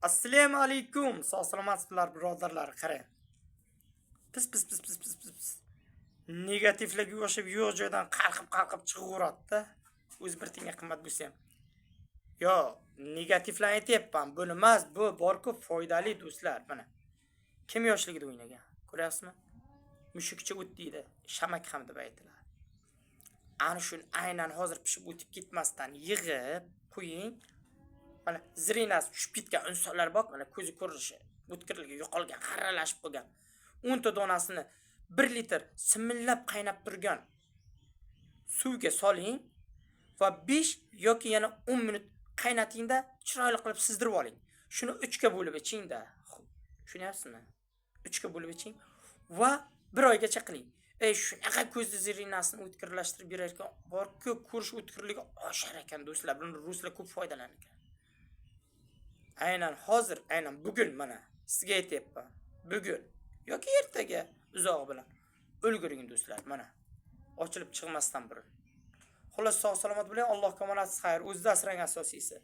Assalomu alaykum. Sog' salomatsizlar birodarlar, qarang. Pis. Negativlarga o'xshab yo'q joydan qalqib chiqaveradi-da. O'zi bir tinga qimmat bo'lsa ham. Yo, negativlarni aytyapman. Bu emas, bu bor-ku foydali do'stlar, mana. Kim yoshligida o'ynagan? Ko'ryapsizmi? Mushukcha o't deydi. Shamak ham deb aytiladi. Ana shuni aynan hozir pishib o'tib ketmasdan yig'ib qo'ying. Mana zirinasi tushib ketgan insonlar bor, mana ko'zi ko'rishi o'tkirligi yo'qolgan, xaralashib qolgan. 10 ta donasini 1 litr simillab qaynab turgan suvga soling va 5 yoki yana 10 minut qaynatingda chiroyli qilib sizdirib oling. Shuni 3 ga bo'lib ichingda. Tushunyapsizmi? 3 ga bo'lib iching va 1 oygacha qiling. Shunaqa ko'zni zirinasini o'tkirlashtirib berar ekan, bor-ku ko'rish o'tkirligi oshar ekan do'stlar. Buni ruslar ko'p foydalangan. Aynan hozir, aynan bugun mana sizga aytayapman. Bugun yoki ertaga uzoq bilan ulguring do'stlar, mana. Ochilib chiqmasdan burun. Xullas sog' salomat bo'ling, Allohga omonat xayr, o'zida asrang asosiysi.